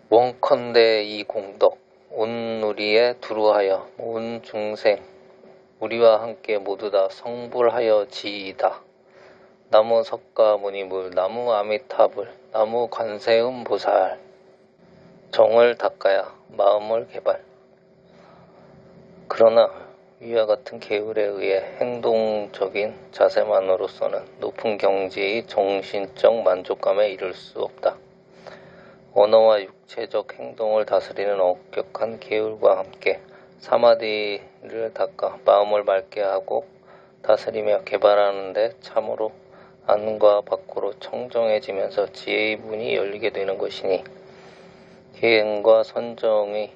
원컨대 이 공덕 온 누리에 두루하여 온 중생 우리와 함께 모두 다 성불하여 지이다. 나무 석가모니불 나무 아미타불 나무 관세음보살. 정을 닦아야 마음을 개발. 그러나 위와 같은 계율에 의해 행동적인 자세만으로서는 높은 경지의 정신적 만족감에 이를 수 없다. 언어와 육체적 행동을 다스리는 엄격한 계율과 함께 사마디를 닦아 마음을 맑게 하고 다스리며 개발하는 데 참으로 안과 밖으로 청정해지면서 지혜의 문이 열리게 되는 것이니 계행과 선정의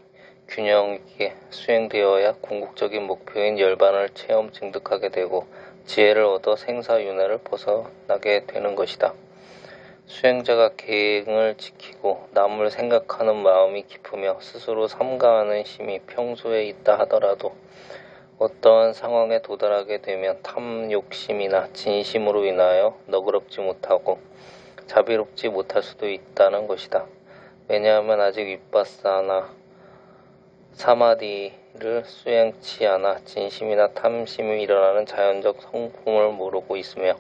균형 있게 수행되어야 궁극적인 목표인 열반을 체험 증득하게 되고 지혜를 얻어 생사윤회를 벗어나게 되는 것이다. 수행자가 계행을 지키고 남을 생각하는 마음이 깊으며 스스로 삼가하는 힘이 평소에 있다 하더라도 어떠한 상황에 도달하게 되면 탐욕심이나 진심으로 인하여 너그럽지 못하고 자비롭지 못할 수도 있다는 것이다. 왜냐하면 아직 윗바사나 사마디를 수행치 않아 진심이나 탐심이 일어나는 자연적 성품을 모르고 있으며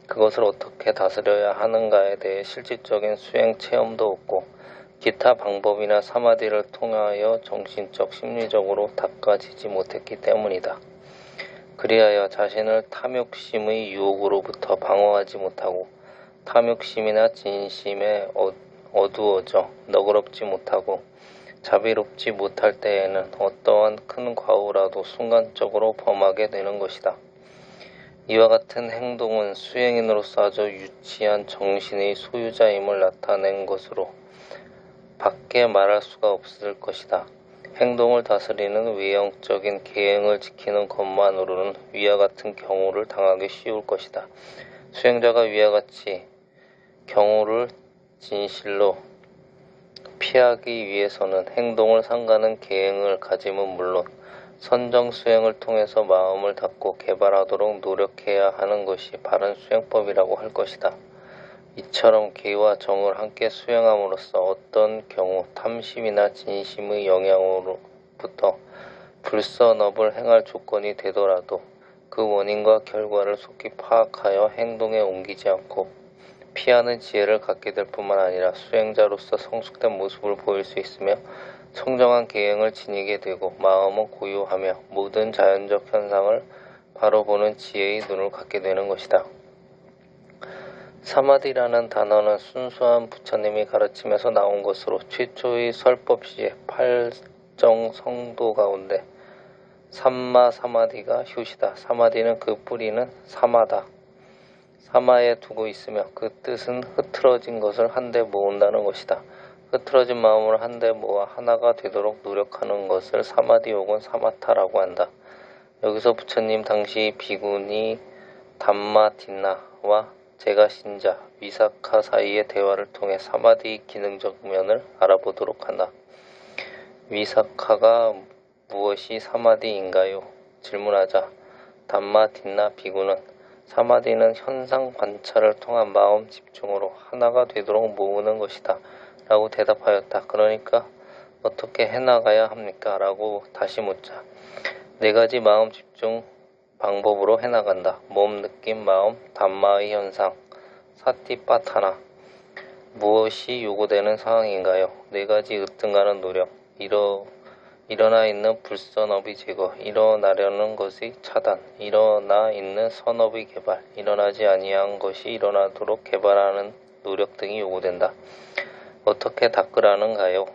그것을 어떻게 다스려야 하는가에 대해 실질적인 수행 체험도 없고 기타 방법이나 사마디를 통하여 정신적 심리적으로 닦아지지 못했기 때문이다. 그리하여 자신을 탐욕심의 유혹으로부터 방어하지 못하고 탐욕심이나 진심에 어두워져 너그럽지 못하고 자비롭지 못할 때에는 어떠한 큰 과오라도 순간적으로 범하게 되는 것이다. 이와 같은 행동은 수행인으로서 아주 유치한 정신의 소유자임을 나타낸 것으로 밖에 말할 수가 없을 것이다. 행동을 다스리는 외형적인 계행을 지키는 것만으로는 위와 같은 경우를 당하기 쉬울 것이다. 수행자가 위와 같이 경우를 진실로 피하기 위해서는 행동을 삼가는 계행을 가짐은 물론 선정 수행을 통해서 마음을 닫고 개발하도록 노력해야 하는 것이 바른 수행법이라고 할 것이다. 이처럼 계와 정을 함께 수행함으로써 어떤 경우 탐심이나 진심의 영향으로부터 불선업을 행할 조건이 되더라도 그 원인과 결과를 속히 파악하여 행동에 옮기지 않고 피하는 지혜를 갖게 될 뿐만 아니라 수행자로서 성숙된 모습을 보일 수 있으며 청정한 계행을 지니게 되고 마음은 고요하며 모든 자연적 현상을 바로 보는 지혜의 눈을 갖게 되는 것이다. 사마디라는 단어는 순수한 부처님이 가르침에서 나온 것으로 최초의 설법시에 8정 성도 가운데 삼마 사마디가 효시다. 사마디는 그 뿌리는 사마다. 사마에 두고 있으며 그 뜻은 흐트러진 것을 한데 모은다는 것이다. 흐트러진 마음을 한데 모아 하나가 되도록 노력하는 것을 사마디 혹은 사마타라고 한다. 여기서 부처님 당시 비구니 담마딘나와 제가신자 위사카 사이의 대화를 통해 사마디의 기능적 면을 알아보도록 한다. 위사카가 무엇이 사마디인가요? 질문하자 담마딘나 비구는 사마디는 현상 관찰을 통한 마음 집중으로 하나가 되도록 모으는 것이다 라고 대답하였다. 그러니까 어떻게 해나가야 합니까? 라고 다시 묻자 4가지 마음 집중 방법으로 해나간다. 몸, 느낌, 마음, 담마의 현상, 사티파타나. 무엇이 요구되는 상황인가요? 4가지 으뜸가는 노력, 일어나 있는 불선업의 제거, 일어나려는 것의 차단, 일어나 있는 선업의 개발, 일어나지 아니한 것이 일어나도록 개발하는 노력 등이 요구된다. 어떻게 닦으라는가요?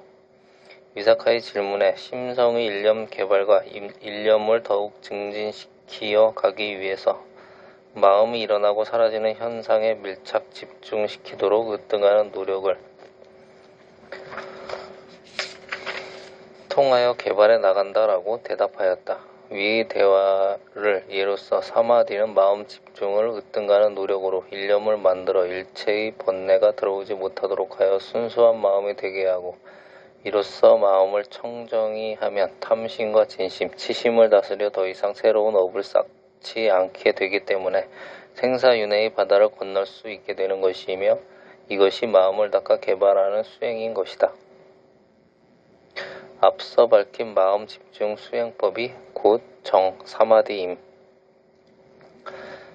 위사카의 질문에 심성의 일념 개발과 일념을 더욱 증진시키어 가기 위해서 마음이 일어나고 사라지는 현상에 밀착 집중시키도록 으뜸하는 노력을 통하여 개발해 나간다라고 대답하였다. 위의 대화를 예로써 사마디는 마음 집중을 으뜸가는 노력으로 일념을 만들어 일체의 번뇌가 들어오지 못하도록 하여 순수한 마음이 되게 하고 이로써 마음을 청정히 하면 탐심과 진심, 치심을 다스려 더 이상 새로운 업을 쌓지 않게 되기 때문에 생사윤회의 바다를 건널 수 있게 되는 것이며 이것이 마음을 닦아 개발하는 수행인 것이다. 앞서 밝힌 마음 집중 수행법이 곧 정, 사마디임.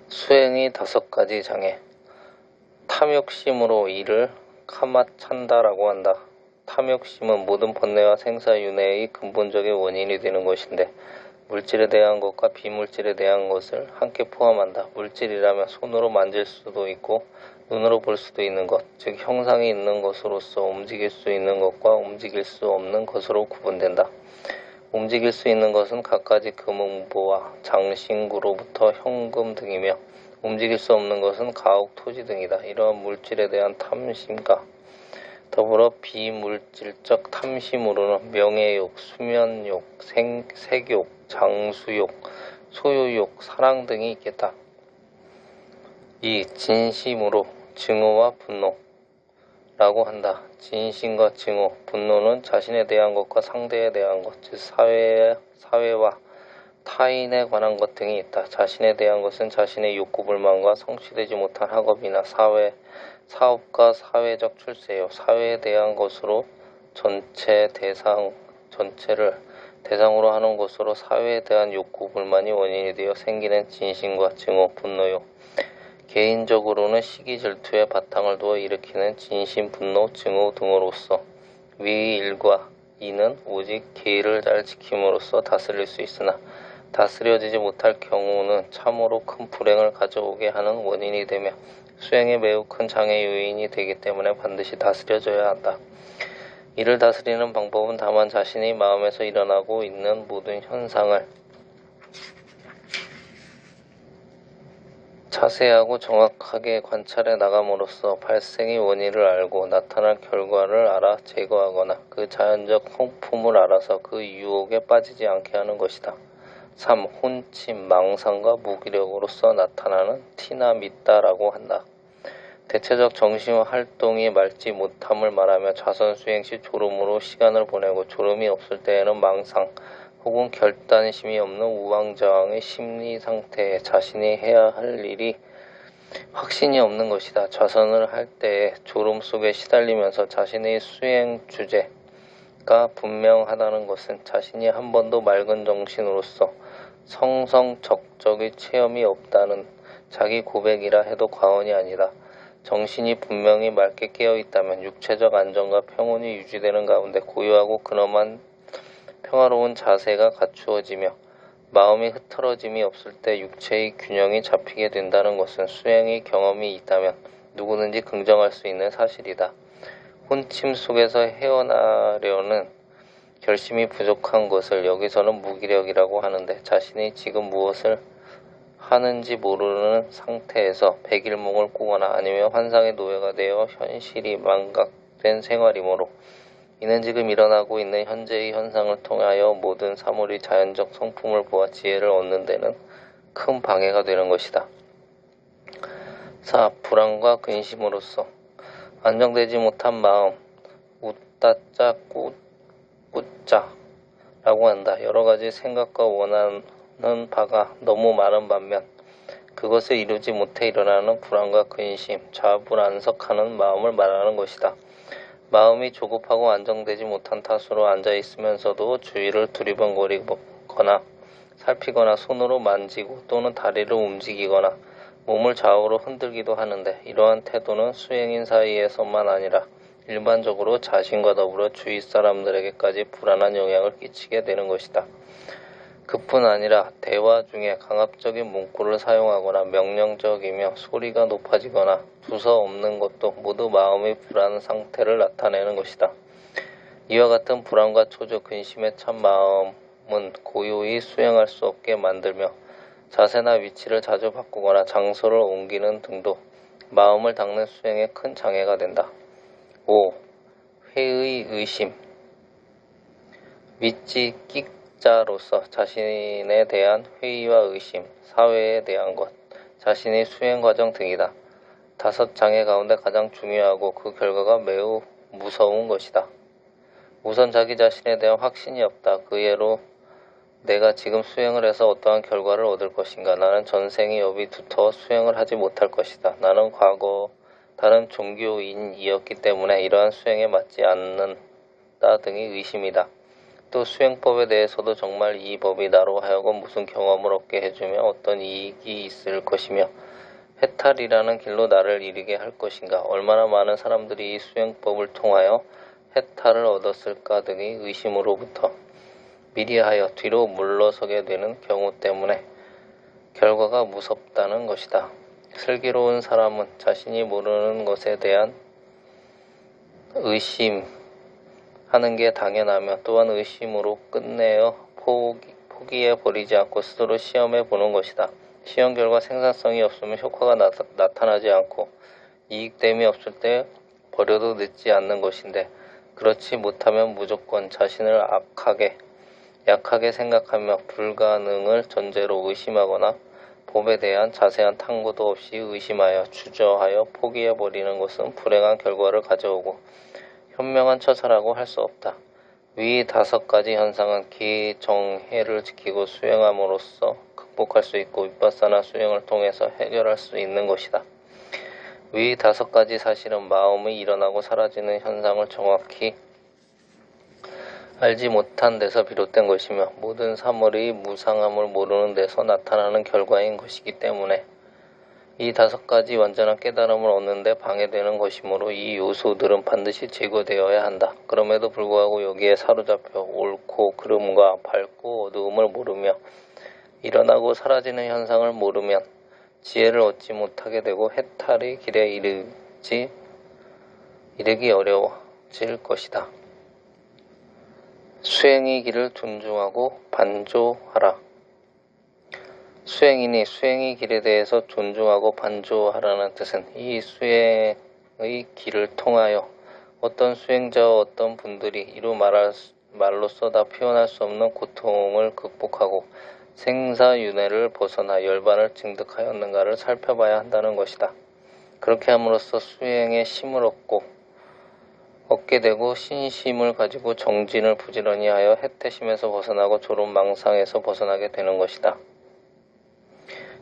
수행이 5가지 장애. 탐욕심으로 이를 카마찬다라고 한다. 탐욕심은 모든 번뇌와 생사윤회의 근본적인 원인이 되는 것인데 물질에 대한 것과 비물질에 대한 것을 함께 포함한다. 물질이라면 손으로 만질 수도 있고 눈으로 볼 수도 있는 것, 즉 형상이 있는 것으로서 움직일 수 있는 것과 움직일 수 없는 것으로 구분된다. 움직일 수 있는 것은 갖가지 금응보와 장신구로부터 현금 등이며 움직일 수 없는 것은 가옥, 토지 등이다. 이러한 물질에 대한 탐심과 더불어 비물질적 탐심으로는 명예욕, 수면욕, 색욕, 장수욕, 소유욕, 사랑 등이 있겠다. 이 진심으로 증오와 분노라고 한다. 진심과 증오, 분노는 자신에 대한 것과 상대에 대한 것, 즉 사회와 타인에 관한 것 등이 있다. 자신에 대한 것은 자신의 욕구 불만과 성취되지 못한 학업이나 사업과 사회적 출세요. 사회에 대한 것으로 전체를 대상으로 하는 것으로 사회에 대한 욕구 불만이 원인이 되어 생기는 진심과 증오, 분노요. 개인적으로는 시기 질투의 바탕을 두어 일으키는 진심, 분노, 증오 등으로서 위 1과 2는 오직 계의를 잘 지킴으로써 다스릴 수 있으나 다스려지지 못할 경우는 참으로 큰 불행을 가져오게 하는 원인이 되며 수행에 매우 큰 장애 요인이 되기 때문에 반드시 다스려져야 한다. 이를 다스리는 방법은 다만 자신의 마음에서 일어나고 있는 모든 현상을 자세하고 정확하게 관찰해 나감으로써 발생의 원인을 알고 나타날 결과를 알아 제거하거나 그 자연적 성품을 알아서 그 유혹에 빠지지 않게 하는 것이다. 3. 혼침, 망상과 무기력으로서 나타나는 티나 믿다라고 한다. 대체적 정신 활동이 맑지 못함을 말하며 자선 수행 시 졸음으로 시간을 보내고 졸음이 없을 때에는 망상 혹은 결단심이 없는 우왕좌왕의 심리 상태에 자신이 해야 할 일이 확신이 없는 것이다. 자선을 할 때에 졸음 속에 시달리면서 자신의 수행 주제가 분명하다는 것은 자신이 한 번도 맑은 정신으로서 성성적적의 체험이 없다는 자기 고백이라 해도 과언이 아니다. 정신이 분명히 맑게 깨어있다면 육체적 안정과 평온이 유지되는 가운데 고요하고 근엄한 평화로운 자세가 갖추어지며 마음이 흐트러짐이 없을 때 육체의 균형이 잡히게 된다는 것은 수행의 경험이 있다면 누구든지 긍정할 수 있는 사실이다. 혼침 속에서 헤어나려는 결심이 부족한 것을 여기서는 무기력이라고 하는데 자신이 지금 무엇을 하는지 모르는 상태에서 백일몽을 꾸거나 아니면 환상의 노예가 되어 현실이 망각된 생활이므로 이는 지금 일어나고 있는 현재의 현상을 통하여 모든 사물의 자연적 성품을 보아 지혜를 얻는 데는 큰 방해가 되는 것이다. 4. 불안과 근심으로서 안정되지 못한 마음, 웃다짜 꾸짜 라고 한다. 여러 가지 생각과 원하는 바가 너무 많은 반면 그것을 이루지 못해 일어나는 불안과 근심, 좌불안석하는 마음을 말하는 것이다. 마음이 조급하고 안정되지 못한 탓으로 앉아있으면서도 주위를 두리번거리거나 살피거나 손으로 만지고 또는 다리를 움직이거나 몸을 좌우로 흔들기도 하는데 이러한 태도는 수행인 사이에서만 아니라 일반적으로 자신과 더불어 주위 사람들에게까지 불안한 영향을 끼치게 되는 것이다. 그뿐 아니라 대화 중에 강압적인 문구를 사용하거나 명령적이며 소리가 높아지거나 두서없는 것도 모두 마음의 불안 상태를 나타내는 것이다. 이와 같은 불안과 초조 근심에 찬 마음은 고요히 수행할 수 없게 만들며 자세나 위치를 자주 바꾸거나 장소를 옮기는 등도 마음을 닦는 수행에 큰 장애가 된다. 5. 회의 의심 믿지 자로서 자신에 대한 회의와 의심, 사회에 대한 것, 자신의 수행 과정 등이다. 5 장애 가운데 가장 중요하고 그 결과가 매우 무서운 것이다. 우선 자기 자신에 대한 확신이 없다. 그 예로 내가 지금 수행을 해서 어떠한 결과를 얻을 것인가? 나는 전생의 업이 두터워 수행을 하지 못할 것이다. 나는 과거 다른 종교인이었기 때문에 이러한 수행에 맞지 않는다 등의 의심이다. 또 수행법에 대해서도 정말 이 법이 나로 하여금 무슨 경험을 얻게 해주며 어떤 이익이 있을 것이며 해탈이라는 길로 나를 이르게 할 것인가, 얼마나 많은 사람들이 이 수행법을 통하여 해탈을 얻었을까 등의 의심으로부터 미리하여 뒤로 물러서게 되는 경우 때문에 결과가 무섭다는 것이다. 슬기로운 사람은 자신이 모르는 것에 대한 의심하는 게 당연하며 또한 의심으로 끝내어 포기해버리지 않고 스스로 시험해 보는 것이다. 시험 결과 생산성이 없으면 효과가 나타나지 않고 이익됨이 없을 때 버려도 늦지 않는 것인데, 그렇지 못하면 무조건 자신을 약하게 생각하며 불가능을 전제로 의심하거나 법에 대한 자세한 탐구도 없이 의심하여 주저하여 포기해버리는 것은 불행한 결과를 가져오고 현명한 처사라고 할 수 없다. 위 5가지 현상은 기정해를 지키고 수행함으로써 극복할 수 있고 윗바사나 수행을 통해서 해결할 수 있는 것이다. 위 5가지 사실은 마음이 일어나고 사라지는 현상을 정확히 알지 못한 데서 비롯된 것이며 모든 사물의 무상함을 모르는 데서 나타나는 결과인 것이기 때문에 이 5가지 완전한 깨달음을 얻는 데 방해되는 것이므로 이 요소들은 반드시 제거되어야 한다. 그럼에도 불구하고 여기에 사로잡혀 옳고 그름과 밝고 어두움을 모르며 일어나고 사라지는 현상을 모르면 지혜를 얻지 못하게 되고 해탈의 길에 이르기 어려워질 것이다. 수행의 길을 존중하고 반조하라. 수행이니 수행의 길에 대해서 존중하고 반조하라는 뜻은 이 수행의 길을 통하여 어떤 수행자와 어떤 분들이 이루 말로써 다 표현할 수 없는 고통을 극복하고 생사윤회를 벗어나 열반을 증득하였는가를 살펴봐야 한다는 것이다. 그렇게 함으로써 수행에 힘을 얻게 되고 신심을 가지고 정진을 부지런히 하여 해태심에서 벗어나고 졸음망상에서 벗어나게 되는 것이다.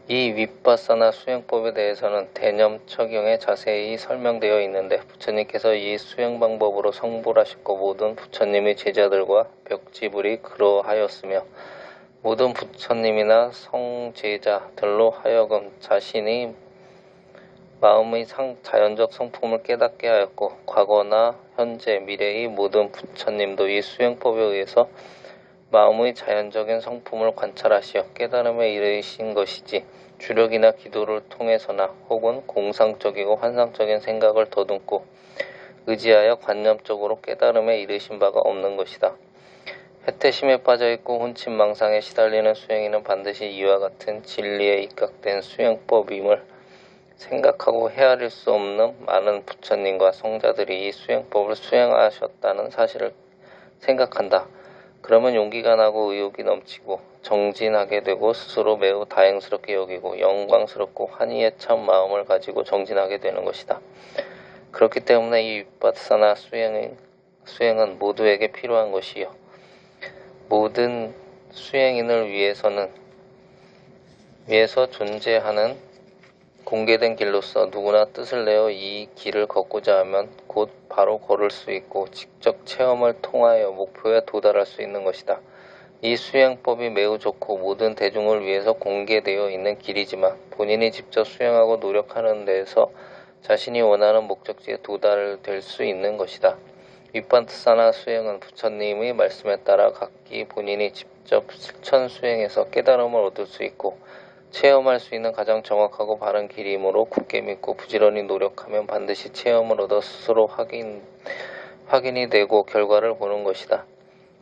이 윗바사나 수행법에 대해서는 대념처경에 자세히 설명되어 있는데 부처님께서 이 수행 방법으로 성불하셨고 모든 부처님의 제자들과 벽지불이 그러하였으며 모든 부처님이나 성제자들로 하여금 자신의 마음의 자연적 성품을 깨닫게 하였고 과거나 현재, 미래의 모든 부처님도 이 수행법에 의해서 마음의 자연적인 성품을 관찰하시어 깨달음에 이르신 것이지 주력이나 기도를 통해서나 혹은 공상적이고 환상적인 생각을 더듬고 의지하여 관념적으로 깨달음에 이르신 바가 없는 것이다. 해태심에 빠져있고 혼침망상에 시달리는 수행인은 반드시 이와 같은 진리에 입각된 수행법임을 생각하고 헤아릴 수 없는 많은 부처님과 성자들이 이 수행법을 수행하셨다는 사실을 생각한다. 그러면 용기가 나고 의욕이 넘치고 정진하게 되고 스스로 매우 다행스럽게 여기고 영광스럽고 환희에 찬 마음을 가지고 정진하게 되는 것이다. 그렇기 때문에 이 윗바사나 수행은 모두에게 필요한 것이요. 모든 수행인을 위해서 존재하는 공개된 길로서 누구나 뜻을 내어 이 길을 걷고자 하면 곧 바로 걸을 수 있고 직접 체험을 통하여 목표에 도달할 수 있는 것이다. 이 수행법이 매우 좋고 모든 대중을 위해서 공개되어 있는 길이지만 본인이 직접 수행하고 노력하는 데에서 자신이 원하는 목적지에 도달될 수 있는 것이다. 윗바사나 수행은 부처님의 말씀에 따라 각기 본인이 직접 실천 수행해서 깨달음을 얻을 수 있고 체험할 수 있는 가장 정확하고 바른 길이므로 굳게 믿고 부지런히 노력하면 반드시 체험을 얻어 스스로 확인이 되고 결과를 보는 것이다.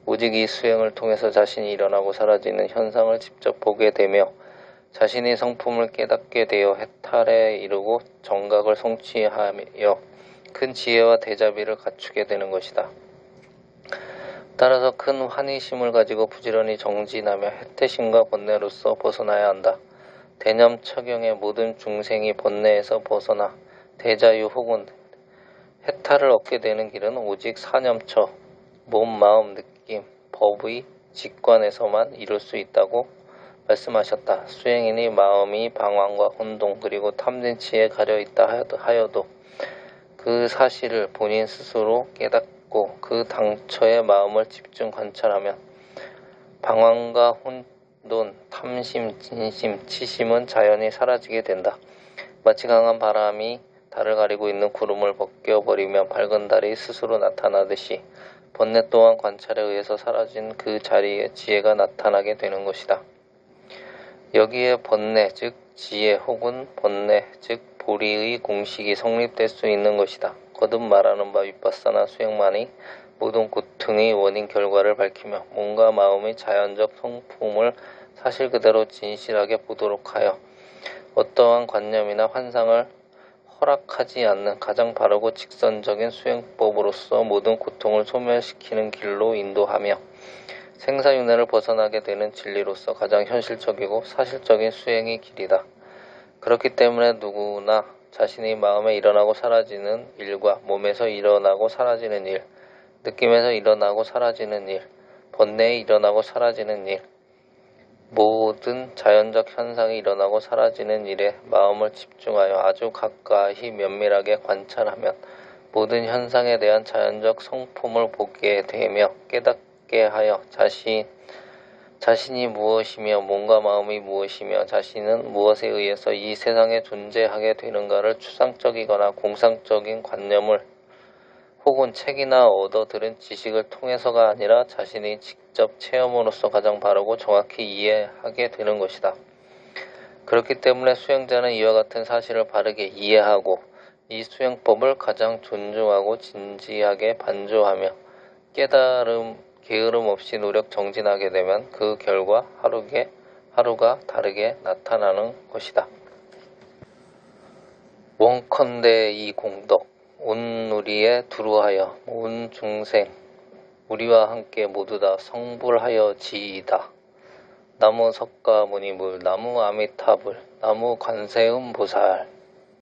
오직 이 수행을 통해서 자신이 일어나고 사라지는 현상을 직접 보게 되며 자신의 성품을 깨닫게 되어 해탈에 이르고 정각을 성취하며 큰 지혜와 대자비를 갖추게 되는 것이다. 따라서 큰 환희심을 가지고 부지런히 정진하며 해태심과 번뇌로서 벗어나야 한다. 대념처경의 모든 중생이 번뇌에서 벗어나 대자유 혹은 해탈을 얻게 되는 길은 오직 사념처, 몸, 마음, 느낌, 법의 직관에서만 이룰 수 있다고 말씀하셨다. 수행인이 마음이 방황과 혼동 그리고 탐진치에 가려있다 하여도 그 사실을 본인 스스로 깨닫고 닫고 그 당처의 마음을 집중 관찰하면 방황과 혼돈, 탐심, 진심, 치심은 자연히 사라지게 된다. 마치 강한 바람이 달을 가리고 있는 구름을 벗겨버리면 밝은 달이 스스로 나타나듯이 번뇌 또한 관찰에 의해서 사라진 그 자리에 지혜가 나타나게 되는 것이다. 여기에 번뇌 즉 지혜 혹은 번뇌 즉 보리의 공식이 성립될 수 있는 것이다. 거듭 말하는 바 윗바사나 수행만이 모든 고통의 원인 결과를 밝히며 몸과 마음의 자연적 성품을 사실 그대로 진실하게 보도록 하여 어떠한 관념이나 환상을 허락하지 않는 가장 바르고 직선적인 수행법으로서 모든 고통을 소멸시키는 길로 인도하며 생사윤회를 벗어나게 되는 진리로서 가장 현실적이고 사실적인 수행의 길이다. 그렇기 때문에 누구나 자신의 마음에 일어나고 사라지는 일과 몸에서 일어나고 사라지는 일, 느낌에서 일어나고 사라지는 일, 번뇌에 일어나고 사라지는 일, 모든 자연적 현상이 일어나고 사라지는 일에 마음을 집중하여 아주 가까이 면밀하게 관찰하면 모든 현상에 대한 자연적 성품을 보게 되며 깨닫게 하여 자신이 무엇이며 몸과 마음이 무엇이며 자신은 무엇에 의해서 이 세상에 존재하게 되는가를 추상적이거나 공상적인 관념을 혹은 책이나 얻어 들은 지식을 통해서가 아니라 자신이 직접 체험으로서 가장 바르고 정확히 이해하게 되는 것이다. 그렇기 때문에 수행자는 이와 같은 사실을 바르게 이해하고 이 수행법을 가장 존중하고 진지하게 반조하며 게으름 없이 노력 정진하게 되면 그 결과 하루가 다르게 나타나는 것이다. 원컨대 이 공덕 온 누리에 두루하여 온 중생 우리와 함께 모두 다 성불하여 지이다. 나무 석가모니불 나무 아미타불 나무 관세음보살